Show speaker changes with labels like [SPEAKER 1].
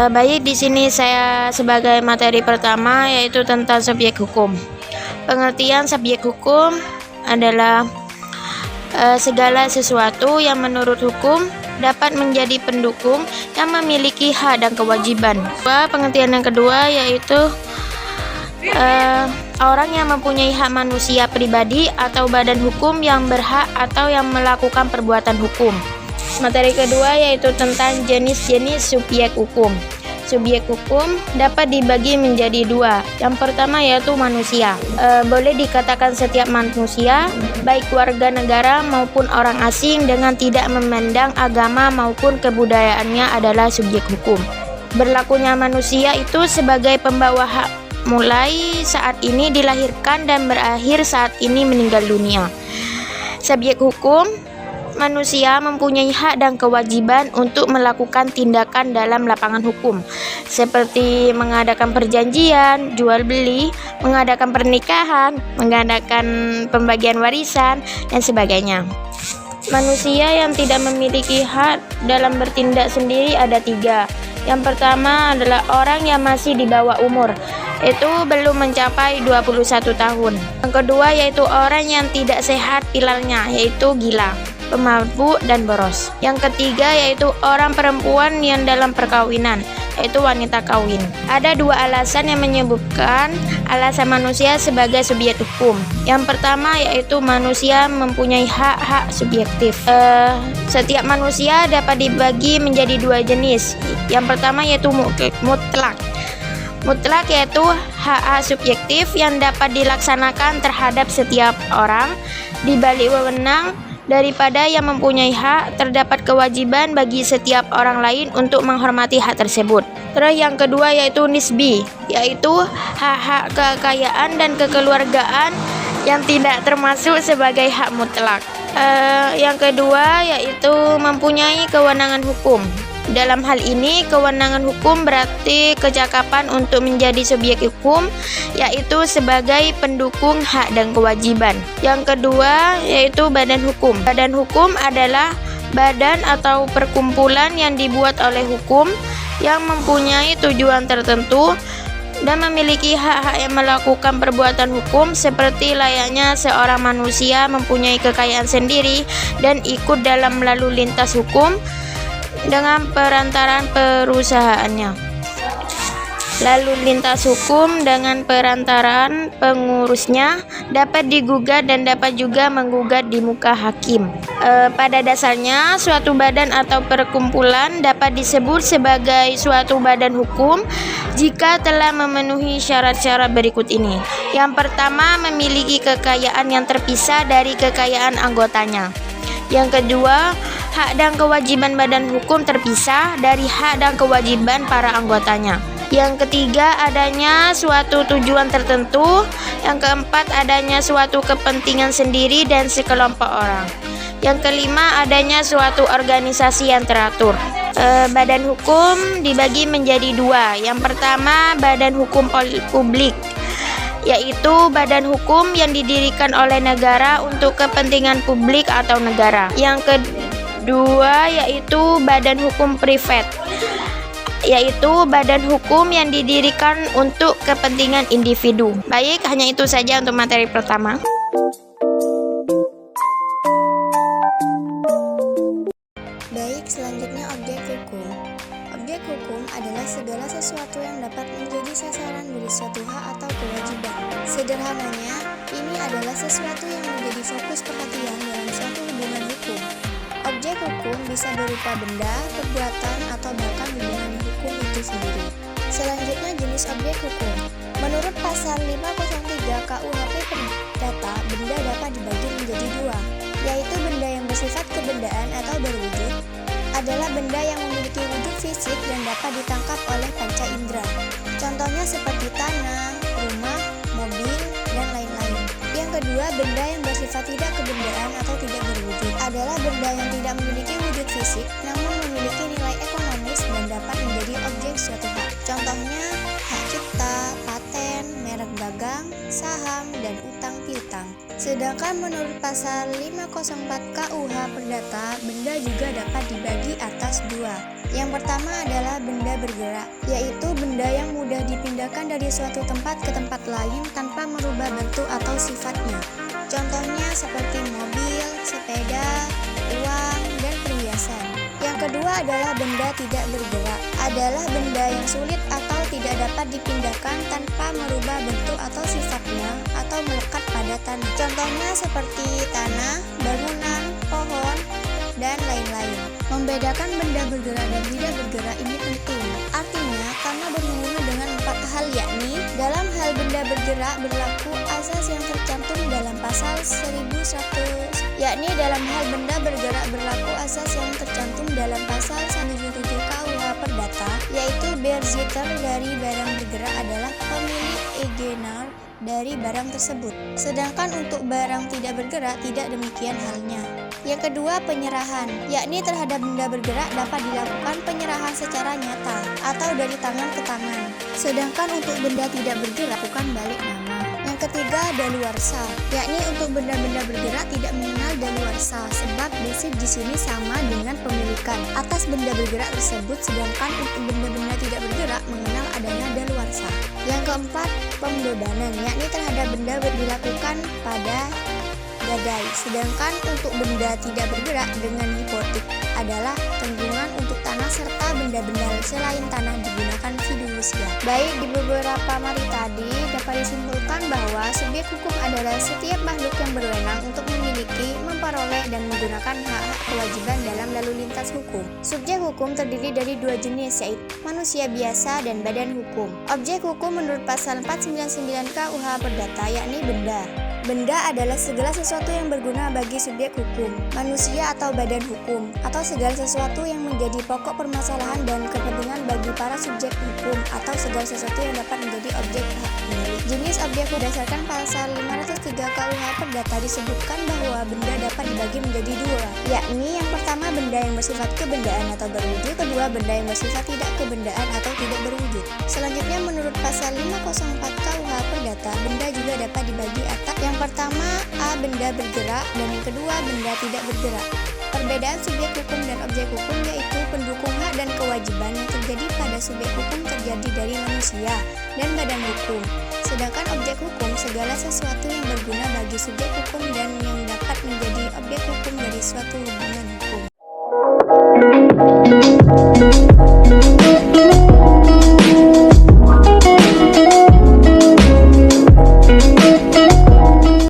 [SPEAKER 1] Baik, di sini saya sebagai materi pertama yaitu tentang subjek hukum. Pengertian subjek hukum adalah segala sesuatu yang menurut hukum dapat menjadi pendukung yang memiliki hak dan kewajiban. Pengertian yang kedua yaitu orang yang mempunyai hak manusia pribadi atau badan hukum yang berhak atau yang melakukan perbuatan hukum. Materi kedua yaitu tentang jenis-jenis subjek hukum. Subjek hukum dapat dibagi menjadi dua. Yang pertama yaitu manusia. Boleh dikatakan setiap manusia, baik warga negara maupun orang asing dengan tidak memandang agama maupun kebudayaannya adalah subjek hukum. Berlakunya manusia itu sebagai pembawa hak mulai saat ini dilahirkan dan berakhir saat ini meninggal dunia. Subjek hukum manusia mempunyai hak dan kewajiban untuk melakukan tindakan dalam lapangan hukum, seperti mengadakan perjanjian, jual beli, mengadakan pernikahan, mengadakan pembagian warisan, dan sebagainya. Manusia yang tidak memiliki hak dalam bertindak sendiri ada tiga. Yang pertama adalah orang yang masih di bawah umur, itu belum mencapai 21 tahun. Yang kedua yaitu orang yang tidak sehat pilarnya, yaitu gila, pemabuk, dan boros. Yang ketiga yaitu orang perempuan yang dalam perkawinan, yaitu wanita kawin. Ada dua alasan yang menyebutkan alasan manusia sebagai subjek hukum. Yang pertama yaitu manusia mempunyai hak-hak subjektif. Setiap manusia dapat dibagi menjadi dua jenis. Yang pertama yaitu mutlak. Mutlak yaitu hak-hak subjektif yang dapat dilaksanakan terhadap setiap orang di balik wewenang daripada yang mempunyai hak. Terdapat kewajiban bagi setiap orang lain untuk menghormati hak tersebut. Terus yang kedua yaitu nisbi, yaitu hak-hak kekayaan dan kekeluargaan yang tidak termasuk sebagai hak mutlak. Yang kedua yaitu mempunyai kewenangan hukum. Dalam hal ini, kewenangan hukum berarti kecakapan untuk menjadi subjek hukum, yaitu sebagai pendukung hak dan kewajiban. Yang kedua yaitu badan hukum. Badan hukum adalah badan atau perkumpulan yang dibuat oleh hukum yang mempunyai tujuan tertentu dan memiliki hak-hak yang melakukan perbuatan hukum, seperti layaknya seorang manusia mempunyai kekayaan sendiri dan ikut dalam lalu lintas hukum dengan perantaran perusahaannya. Lalu lintas hukum dengan perantaran pengurusnya dapat digugat dan dapat juga menggugat di muka hakim. Pada dasarnya, suatu badan atau perkumpulan dapat disebut sebagai suatu badan hukum jika telah memenuhi syarat-syarat berikut ini. Yang pertama, memiliki kekayaan yang terpisah dari kekayaan anggotanya. Yang kedua, hak dan kewajiban badan hukum terpisah dari hak dan kewajiban para anggotanya. Yang ketiga, adanya suatu tujuan tertentu. Yang keempat, adanya suatu kepentingan sendiri dan sekelompok orang. Yang kelima, adanya suatu organisasi yang teratur. Badan hukum dibagi menjadi dua. Yang pertama, badan hukum publik, yaitu badan hukum yang didirikan oleh negara untuk kepentingan publik atau negara. Yang kedua yaitu badan hukum privat, yaitu badan hukum yang didirikan untuk kepentingan individu. Baik, hanya itu saja untuk materi pertama.
[SPEAKER 2] Baik, selanjutnya objek hukum. Objek hukum adalah segala sesuatu yang dapat menjadi sasaran dari suatu hak atau kewajiban. Sederhananya, ini adalah sesuatu yang menjadi fokus perhatian dalam suatu hubungan hukum. Objek hukum bisa berupa benda, perbuatan, atau bahkan hubungan hukum itu sendiri. Selanjutnya, jenis objek hukum. Menurut pasal 503 KUHP Perdata, benda dapat dibagi menjadi dua, yaitu benda yang bersifat kebendaan atau berwujud, adalah benda yang memiliki wujud fisik dan dapat ditangkap oleh panca indera. Contohnya seperti tanah, rumah, mobil, dan lain-lain. Yang kedua, benda yang bersifat tidak kebendaan atau tidak berwujud adalah benda yang tidak memiliki wujud fisik namun memiliki nilai ekonomis dan dapat menjadi objek suatu hak. Contohnya hak cipta, paten, merek dagang, saham, dan utang piutang. Sedangkan menurut pasal 504 KUH Perdata, benda juga dapat dibagi atas dua, Yang pertama adalah benda bergerak, yaitu benda yang mudah dipindahkan dari suatu tempat ke tempat lain tanpa merubah bentuk atau sifatnya. Contohnya seperti mobil, sepeda, uang, dan perhiasan. Yang kedua adalah benda tidak bergerak, adalah benda yang sulit atau tidak dapat dipindahkan tanpa merubah bentuk atau sifatnya atau melekat pada tanah. Contohnya seperti tanah, bangunan, pohon, dan lain-lain. Membedakan benda bergerak dan tidak bergerak ini penting. Artinya, karena berhubungan dengan 4 hal, yakni dalam hal benda bergerak berlaku asas yang tercantum dalam pasal 1100, yakni dalam hal benda bergerak berlaku asas yang tercantum dalam pasal 177 KUH Perdata, yaitu Bezitter dari barang bergerak adalah pemilik eigenar dari barang tersebut. Sedangkan untuk barang tidak bergerak tidak demikian halnya. Yang kedua, penyerahan, yakni terhadap benda bergerak dapat dilakukan penyerahan secara nyata atau dari tangan ke tangan. Sedangkan untuk benda tidak bergerak bukan balik nama. Yang ketiga, daluarsa, yakni untuk benda-benda bergerak tidak mengenal daluarsa sebab basic di sini sama dengan pemilikan atas benda bergerak tersebut, sedangkan untuk benda-benda tidak bergerak mengenal adanya daluarsa. Yang keempat, pembebanan, yakni terhadap benda dilakukan pada gadai, sedangkan untuk benda tidak bergerak dengan hipotek adalah tanggungan untuk tanah serta benda-benda selain tanah digunakan fidusia. Baik, di beberapa mari tadi dapat disimpulkan bahwa subjek hukum adalah setiap makhluk yang berwenang untuk memiliki, memperoleh, dan menggunakan hak-hak kewajiban dalam lalu lintas hukum. Subjek hukum terdiri dari 2 jenis, yaitu manusia biasa dan badan hukum. Objek hukum menurut pasal 499 KUH Perdata yakni benda. Benda adalah segala sesuatu yang berguna bagi subjek hukum, manusia atau badan hukum, atau segala sesuatu yang menjadi pokok permasalahan dan kepentingan bagi para subjek hukum, atau segala sesuatu yang dapat menjadi objek hak milik. Jenis objek berdasarkan pasal 503 KUH Perdata disebutkan bahwa benda dapat dibagi menjadi 2, yakni yang pertama benda yang bersifat kebendaan atau berwujud, kedua benda yang bersifat tidak kebendaan atau tidak berwujud. Selanjutnya menurut pasal 504 KUH Perdata, benda juga dapat dibagi atas yang pertama A, benda bergerak, dan yang kedua benda tidak bergerak. Perbedaan subjek hukum dan objek hukum yaitu pendukung hak dan kewajiban yang terjadi pada subjek hukum terjadi dari manusia dan badan hukum. Sedangkan objek hukum segala sesuatu yang berguna bagi subjek hukum dan yang dapat menjadi objek hukum dari suatu hubungan hukum.